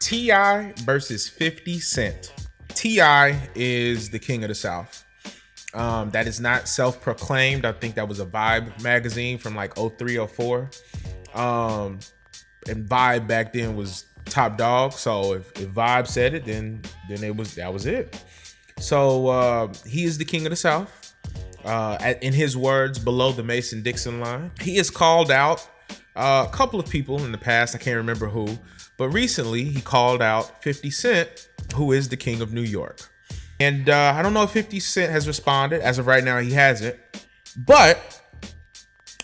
T.I. versus 50 Cent. T.I. is the king of the South. That is not self-proclaimed. I think that was a Vibe magazine from like 03, 04. And Vibe back then was top dog. So if Vibe said it, then that was it. So he is the king of the South. In his words, below the Mason-Dixon line. He has called out a couple of people in the past. I can't remember who. But recently, he called out 50 Cent, who is the king of New York. And I don't know if 50 Cent has responded. As of right now, he hasn't. But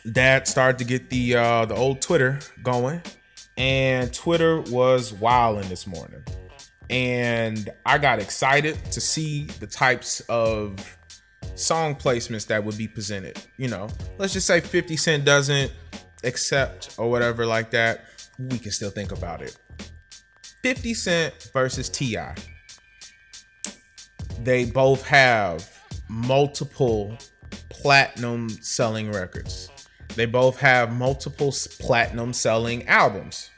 that started to get the old Twitter going. And Twitter was wilding this morning. And I got excited to see the types of song placements that would be presented. You know, let's just say 50 Cent doesn't accept or whatever like that. We can still think about it. 50 Cent versus T.I. They both have multiple platinum selling records. They both have multiple platinum selling albums.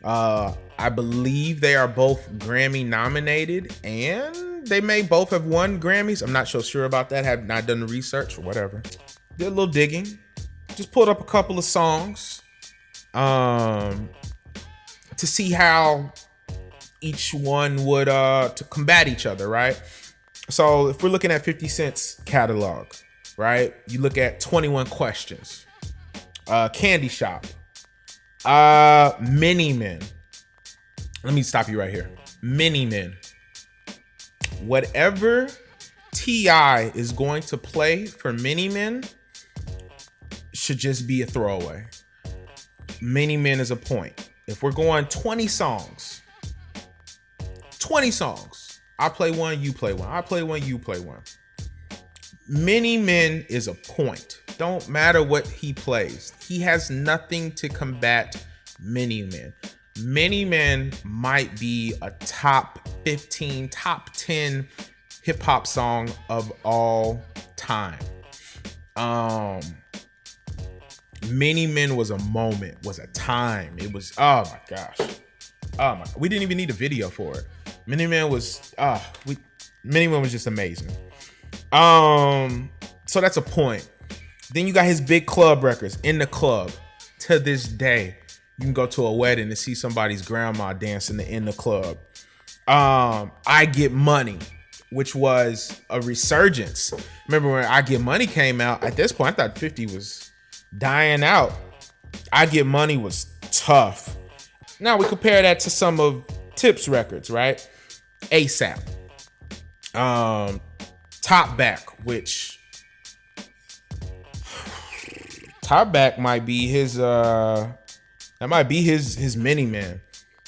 I believe they are both Grammy nominated, and they may both have won Grammys. I'm not so sure about that. Have not done the research or whatever. Did a little digging. Just pulled up a couple of songs to see how each one would to combat each other, right? So if we're looking at 50 Cent's catalog, right? You look at 21 Questions, Candy Shop, Mini Men. Let me stop you right here. Mini Men. Whatever T.I. is going to play for Mini Men should just be a throwaway. Mini Men is a point. If we're going 20 songs, I play one, you play one. I play one, you play one. Mini Men is a point. Don't matter what he plays. He has nothing to combat Mini Men. Mini Men might be a top 15, top 10 hip hop song of all time. Mini Men was a moment, was a time. It was, oh my gosh. We didn't even need a video for it. Mini Men was, Mini Men was just amazing. So that's a point. Then you got his big club records, In the Club. To this day, you can go to a wedding and see somebody's grandma dancing in the club. I Get Money, which was a resurgence. Remember when I Get Money came out? At this point, I thought 50 was dying out. I Get Money was tough. Now we compare that to some of Tip's records, right? ASAP. Top Back, which Top Back might be his his Mini Man.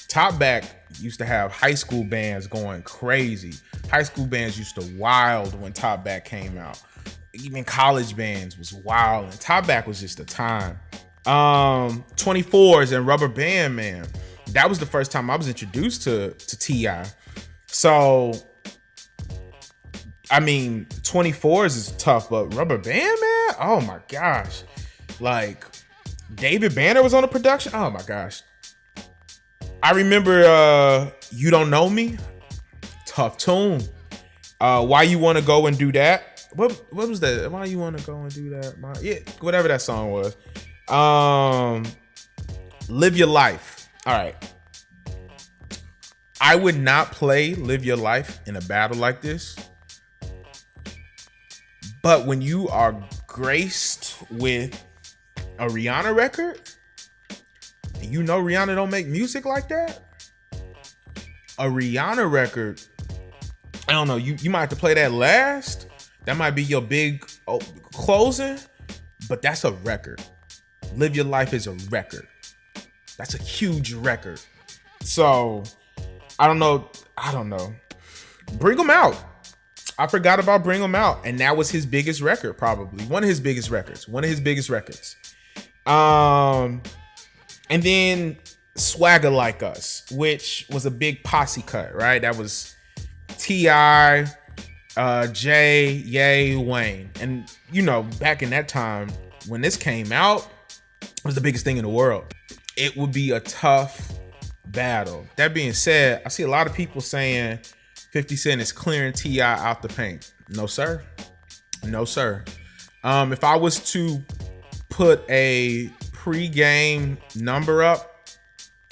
Top Back used to have high school bands going crazy. High school bands used to wild when Top Back came out. Even college bands was wild, and Top Back was just a time. 24s and Rubber Band Man. That was the first time I was introduced to T.I. So, I mean, 24s is tough, but Rubber Band Man? Oh my gosh. Like, David Banner was on the production? Oh my gosh. I remember You Don't Know Me. Tough tune. Why You Wanna Go and Do That? What was that? Why You Wanna Go and Do That? Yeah, whatever that song was. Live Your Life. All right. I would not play Live Your Life in a battle like this. But when you are graced with a Rihanna record, and you know Rihanna don't make music like that, a Rihanna record, I don't know, you might have to play that last. That might be your big closing, but that's a record. Live Your Life is a record. That's a huge record. So, I don't know. Bring Them Out. I forgot about Bring Them Out. And that was his biggest record, probably. One of his biggest records. And then Swagger Like Us, which was a big posse cut, right? That was T.I., Jay, Ye, Wayne. And, you know, back in that time, when this came out, was the biggest thing in the world. It would be a tough battle. That being said, I see a lot of people saying 50 Cent is clearing T.I. out the paint. No, sir. No, sir. If I was to put a pre-game number up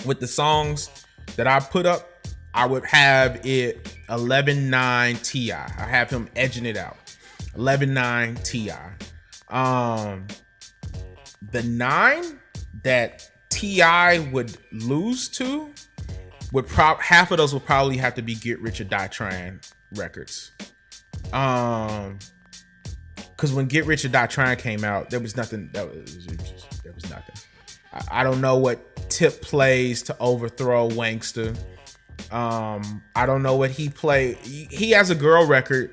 with the songs that I put up, I would have it 11-9 T.I. I have him edging it out. 11-9 T.I. The 9 that T.I. would lose to would half of those would probably have to be Get Rich or Die Trying records. Because when Get Rich or Die Trying came out, there was nothing. There was nothing. I don't know what Tip plays to overthrow Wankster. I don't know what he played. He has a girl record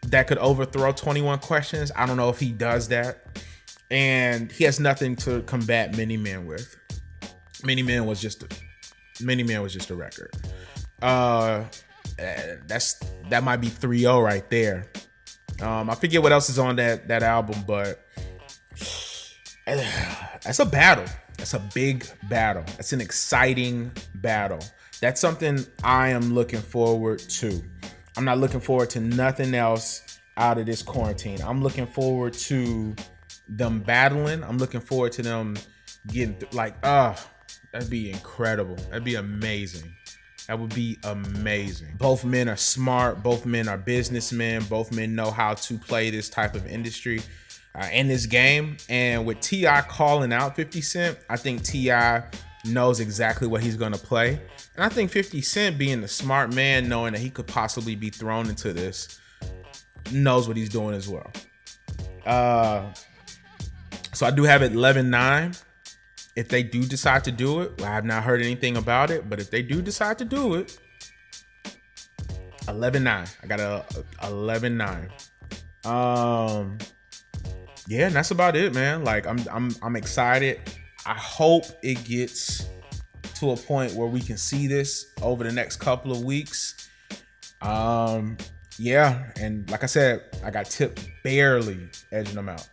that could overthrow 21 Questions. I don't know if he does that. And he has nothing to combat Many Men with. Many Men was just a record. That might be 3-0 right there. I forget what else is on that album, but that's a battle. That's a big battle. That's an exciting battle. That's something I am looking forward to. I'm not looking forward to nothing else out of this quarantine. I'm looking forward to them battling. I'm looking forward to them getting that'd be incredible. That'd be amazing. That would be amazing. Both men are smart. Both men are businessmen. Both men know how to play this type of industry in this game. And with T.I. calling out 50 Cent, I think T.I. knows exactly what he's going to play. And I think 50 Cent, being the smart man, knowing that he could possibly be thrown into this, knows what he's doing as well. So I do have it 11-9. If they do decide to do it, I have not heard anything about it, but if they do decide to do it, 11-9. I got a 11-9. Yeah, and that's about it, man. Like I'm excited. I hope it gets to a point where we can see this over the next couple of weeks. Yeah, and like I said, I got Tip barely edging them out.